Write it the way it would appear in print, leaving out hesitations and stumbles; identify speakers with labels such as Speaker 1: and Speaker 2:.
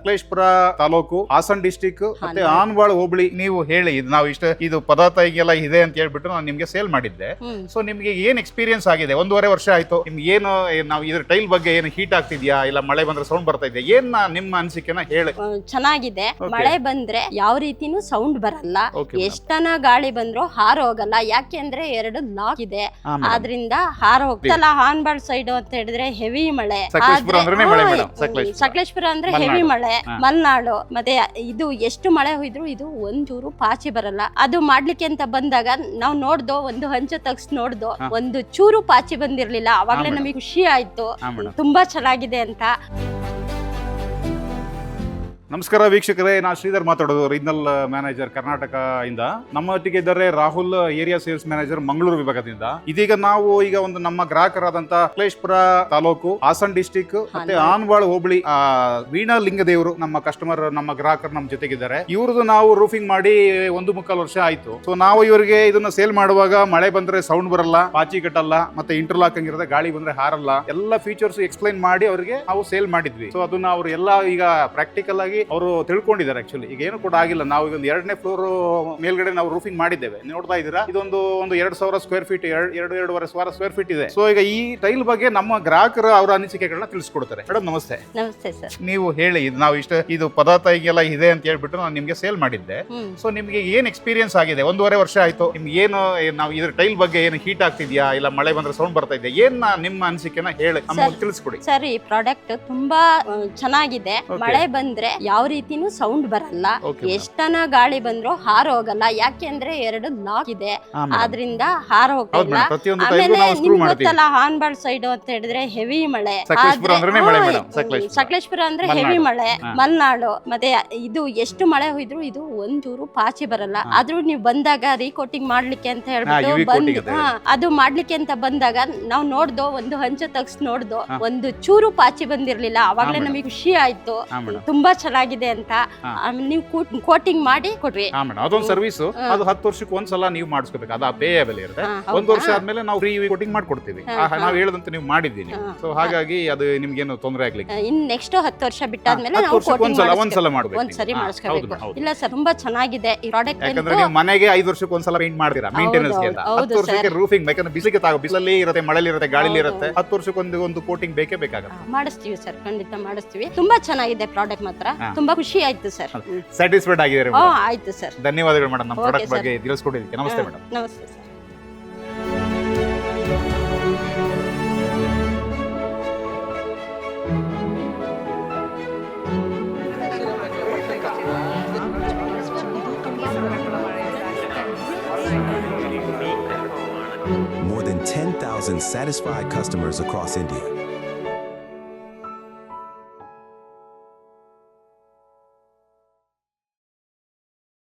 Speaker 1: Sakleshpur taluk, Haasan district ಮತ್ತೆ ಆನವಾಳ ಹೋಬಳಿ. ನೀವು ಹೇಳಿ, ಇದು ನಾವು ಇದು ಪದಾರ್ಥ ಈಗೆಲ್ಲ ಇದೆ ಅಂತ ಹೇಳ್ಬಿಟ್ಟು ನಾನು ನಿಮ್ಗೆ ಸೇಲ್ ಮಾಡಿದ್ದೆ. ಸೊ ನಿಮ್ಗೆ ಏನ್ ಎಕ್ಸ್ಪೀರಿಯನ್ಸ್ ಆಗಿದೆ? 1.5 ವರ್ಷ ಆಯ್ತು. ನಿಮ್ಗೆ ಏನು ನಾವು ಇದ್ರ ಟೈಲ್ ಬಗ್ಗೆ ಏನು ಹೀಟ್ ಆಗ್ತಿದ್ಯಾ, ಇಲ್ಲ ಮಳೆ ಬಂದ್ರೆ ಸೌಂಡ್ ಬರ್ತಾ ಇದೆಯಾ, ಏನ್ ನಿಮ್ಮ ಅನಿಸಿಕೆನ ಹೇಳಿ.
Speaker 2: ಚೆನ್ನಾಗಿದೆ. ಮಳೆ ಬಂದ್ರೆ ಯಾವ ರೀತಿನೂ ಸೌಂಡ್ ಬರಲ್ಲ, ಎಷ್ಟನ ಗಾಳಿ ಬಂದ್ರು ಹಾರ ಹೋಗಲ್ಲ. ಯಾಕೆಂದ್ರೆ 2 ಲಾಕ್ ಇದೆ, ಆದ್ರಿಂದ ಹಾರ ಹೋಗ್ತಲ್ಲ. ಹಾನ್ಬಾಳ್ ಸೈಡ್ ಅಂತ ಹೇಳಿದ್ರೆ ಹೆವಿ ಮಳೆ, ಸಕಲೇಶಪುರ ಅಂದ್ರೆ ಹೆವಿ ಮಳೆ, ಮಲ್ನಾಡು. ಮತ್ತೆ ಇದು ಎಷ್ಟು ಮಳೆ ಹೋಯ್ದ್ರು ಇದು ಒಂಚೂರು ಪಾಚಿ ಬರಲ್ಲ. ಅದು ಮಾಡ್ಲಿಕ್ಕೆ ಅಂತ ಬಂದಾಗ ನಾವು ನೋಡ್ದೋ, ಒಂದು ಹಂಚು ತಗ್ಸ್ ನೋಡ್ದೋ, ಒಂದು ಚೂರು ಪಾಚಿ ಬಂದಿರ್ಲಿಲ್ಲ. ಅವಾಗ್ಲೇ ನಮಗೆ ಖುಷಿ ಆಯ್ತು, ತುಂಬಾ ಚೆನ್ನಾಗಿದೆ ಅಂತ.
Speaker 1: ನಮಸ್ಕಾರ ವೀಕ್ಷಕರೇ, ನಾನು ಶ್ರೀಧರ್ ಮಾತಾಡೋದು, ರೀಜನಲ್ ಮ್ಯಾನೇಜರ್ ಕರ್ನಾಟಕ ಇಂದ. ನಮ್ಮೊಟ್ಟಿಗೆ ಇದ್ದಾರೆ Rahul, area sales manager Mangaluru ವಿಭಾಗದಿಂದ. ಇದೀಗ ನಾವು ಒಂದು ನಮ್ಮ ಗ್ರಾಹಕರಾದಂತ ಸಕಲೇಶಪುರ ತಾಲೂಕು, ಹಾಸನ್ ಡಿಸ್ಟಿಕ್ ಮತ್ತೆ ಆನವಾಳ ಹೋಬಳಿ ವೀಣಾ ಲಿಂಗದೇವರು ನಮ್ಮ ಕಸ್ಟಮರ್, ನಮ್ಮ ಗ್ರಾಹಕರು ನಮ್ಮ ಜೊತೆಗಿದ್ದಾರೆ. ಇವ್ರದ್ದು ನಾವು ರೂಫಿಂಗ್ ಮಾಡಿ 1.25 ವರ್ಷ ಆಯ್ತು. ಸೊ ನಾವು ಇವರಿಗೆ ಇದನ್ನ ಸೇಲ್ ಮಾಡುವಾಗ ಮಳೆ ಬಂದ್ರೆ ಸೌಂಡ್ ಬರಲ್ಲ, ಪಾಚಿ ಕಟ್ಟಲ್ಲ, ಮತ್ತೆ ಇಂಟರ್ಲಾಕಿಂಗ್ ಇರುತ್ತೆ, ಗಾಳಿ ಬಂದ್ರೆ ಹಾರಲ್ಲ, ಎಲ್ಲ ಫೀಚರ್ಸ್ ಎಕ್ಸ್ಪ್ಲೈನ್ ಮಾಡಿ ಅವರಿಗೆ ನಾವು ಸೇಲ್ ಮಾಡಿದ್ವಿ. ಸೊ ಅದನ್ನ ಅವ್ರು ಎಲ್ಲ ಈಗ ಪ್ರಾಕ್ಟಿಕಲ್ ಆಗಿ ಅವರು ತಿಳ್ಕೊಂಡಿದ್ದಾರೆ. ಆಕ್ಚುಲಿ ಈಗ ಏನು ಕೂಡ ಆಗಿಲ್ಲ. ನಾವು ಈಗ 2ನೇ ಫ್ಲೋರ್ ಮೇಲ್ಗಡೆ ನಾವು ರೂಫಿಂಗ್ ಮಾಡಿದ್ದೇವೆ, ನೋಡ್ತಾ ಇದ್ದೀರಾ. ಇದೊಂದು 2,000 ಸ್ಕ್ವೇರ್ ಫೀಟ್, 2.5 ಸ್ಕ್ವೇರ್ ಫೀಟ್ ಇದೆ. ಸೊ ಈಗ ಈ ಟೈಲ್ ಬಗ್ಗೆ ನಮ್ಮ ಗ್ರಾಹಕರು ಅವರ ಅನಿಸಿಕೆಗಳನ್ನ ತಿಳಿಸ್ಕೊಡ್ತಾರೆ. ಮೇಡಮ್ ನಮಸ್ತೆ.
Speaker 2: ನಮಸ್ತೆ ಸರ್.
Speaker 1: ನೀವು ಹೇಳಿ, ನಾವು ಇದು ಪದಾರ್ಥ ಈಗೆಲ್ಲ ಇದೆ ಅಂತ ಹೇಳ್ಬಿಟ್ಟು ನಾನು ನಿಮ್ಗೆ ಸೇಲ್ ಮಾಡಿದ್ದೆ. ಸೊ ನಿಮ್ಗೆ ಏನ್ ಎಕ್ಸ್ಪೀರಿಯನ್ಸ್ ಆಗಿದೆ? 1.5 ವರ್ಷ ಆಯ್ತು. ನಿಮ್ಗೆ ಏನು ನಾವು ಇದ್ರ ಟೈಲ್ ಬಗ್ಗೆ ಏನು ಹೀಟ್ ಆಗ್ತಿದ್ಯಾ, ಇಲ್ಲ ಮಳೆ ಬಂದ್ರೆ ಸೌಂಡ್ ಬರ್ತಾ ಇದೆಯಾ, ಏನ್ ನಿಮ್ಮ ಅನಿಸಿಕೆನ ಹೇಳಿ ತಿಳಿಸ್ಕೊಡಿ.
Speaker 2: ಸರ್, ಈ ಪ್ರಾಡಕ್ಟ್ ತುಂಬಾ ಚೆನ್ನಾಗಿದೆ. ಮಳೆ ಬಂದ್ರೆ ಯಾವ ರೀತಿನೂ ಸೌಂಡ್ ಬರಲ್ಲ, ಎಷ್ಟನ ಗಾಳಿ ಬಂದ್ರು ಹಾರ ಹೋಗಲ್ಲ. ಯಾಕೆಂದ್ರೆ 2 ಲಾಕ್ ಇದೆ, ಆದ್ರಿಂದ ಹಾರ ಹೋಗಲ್ಲ. ಆಮೇಲೆ ನಿಮ್ಗೆ ಗೊತ್ತಲ್ಲ, ಹಾನ್ಬಾಳ್ ಸೈಡ್ ಅಂತ ಹೇಳಿದ್ರೆ ಹೆವಿ ಮಳೆ, ಸಕಲೇಶಪುರ ಅಂದ್ರೆ ಹೆವಿ ಮಳೆ, ಮಲ್ನಾಡು. ಮತ್ತೆ ಇದು ಎಷ್ಟು ಮಳೆ ಹೋಯ್ದ್ರು ಇದು ಒಂಚೂರು ಪಾಚಿ ಬರಲ್ಲ. ಆದ್ರೂ ನೀವು ಬಂದಾಗ ರೀಕೋಟಿಂಗ್ ಮಾಡ್ಲಿಕ್ಕೆ ಅಂತ ಹೇಳ್ಬಿಟ್ಟು ಅದು ಮಾಡ್ಲಿಕ್ಕೆ ಅಂತ ಬಂದಾಗ ನಾವು ನೋಡ್ದೋ, ಒಂದು ಹಂಚು ತಗ್ಸ್ ನೋಡ್ದೋ, ಒಂದು ಚೂರು ಪಾಚಿ ಬಂದಿರ್ಲಿಲ್ಲ. ಅವಾಗ್ಲೇ ನಮಗೆ ಖುಷಿ ಆಯ್ತು, ತುಂಬಾ ಚೆನ್ನಾಗಿದೆ ಅಂತ. ನೀವು ಕೋಟಿಂಗ್ ಮಾಡಿ ಕೊಡ್ರಿ.
Speaker 1: ಅದೊಂದು ಸರ್ವಿಸ್. ಅದು 10 ವರ್ಷಕ್ಕೆ ಒಂದ್ಸಲ ನೀವು ಮಾಡಿಸ್ಕೋಬೇಕು, ಅದು ಪೇಯಬಲ್ ಇರುತ್ತೆ. 1 ವರ್ಷ ಆದ್ಮೇಲೆ ನಾವು ಫ್ರೀ ಕೋಟಿಂಗ್ ಮಾಡ್ಕೊಡ್ತೀವಿ. ನಾವು ಹೇಳದಂತ ನೀವು ಮಾಡಿದ್ದೀನಿ. ಸೊ ಹಾಗಾಗಿ ಅದು ನಿಮ್ಗೇನು ತೊಂದರೆ ಆಗ್ಲಿಕ್ಕೆ.
Speaker 2: ಇನ್ ನೆಕ್ಸ್ಟ್ 10 ವರ್ಷ ಬಿಟ್ಟಾದ್ಮೇಲೆ ನಾವು
Speaker 1: ಒಂದ್ಸಲ ಮಾಡ್ಬೇಕು,
Speaker 2: ಒಂದ್ಸರಿ ಮಾಡಿಸ್ಕೋಬೇಕು. ಇಲ್ಲ ಸರ್, ತುಂಬಾ ಚೆನ್ನಾಗಿದೆ ಈ ಪ್ರಾಡಕ್ಟ್.
Speaker 1: ಯಾಕಂದ್ರೆ ನೀವು ಮನೆಗೆ 5 ವರ್ಷಕ್ಕೆ ಒಂದ್ಸಲ ಪೇಂಟ್ ಮಾಡ್ತೀರಾ ಮೇಂಟೆನೆನ್ಸ್ ಗೆ. 10 ವರ್ಷಕ್ಕೆ ರೂಫಿಂಗ್ ಬೇಕಂದ್ರೆ ಬಿಸಿಲಿಗೆ ಬಿಸಿಲಲ್ಲಿ ಇರುತ್ತೆ, ಮಳೆಲಿ ಇರುತ್ತೆ, ಗಾಳಿಲಿ ಇರುತ್ತೆ. 10 ವರ್ಷಕ್ಕೆ ಒಂದು ಕೋಟಿಂಗ್ ಬೇಕೇ ಬೇಕಾಗುತ್ತೆ.
Speaker 2: ಮಾಡಿಸ್ತೀವಿ ಸರ್, ಖಂಡಿತ ಮಾಡಿಸ್ತೀವಿ. ತುಂಬಾ ಚೆನ್ನಾಗಿದೆ ಪ್ರಾಡಕ್ಟ್, ಮಾತ್ರ ತುಂಬಾ ಖುಷಿ ಆಯ್ತು ಸರ್.
Speaker 1: ಸ್ಯಾಟಿಸ್ಫೈಡ್ ಆಗಿದ್ದಾರೆ?
Speaker 2: ಆಯ್ತು ಸರ್.
Speaker 1: ಧನ್ಯವಾದಗಳು ಮೇಡಮ್, ನಮ್ಮ ಪ್ರಾಡಕ್ಟ್ ಬಗ್ಗೆ ತಿಳಿಸ್ಕೊಟ್ಟಿದ್ದಕ್ಕೆ. ನಮಸ್ತೆ ಮೇಡಮ್.
Speaker 2: ನಮಸ್ತೆ sir.
Speaker 3: More than 10,000 satisfied customers across India.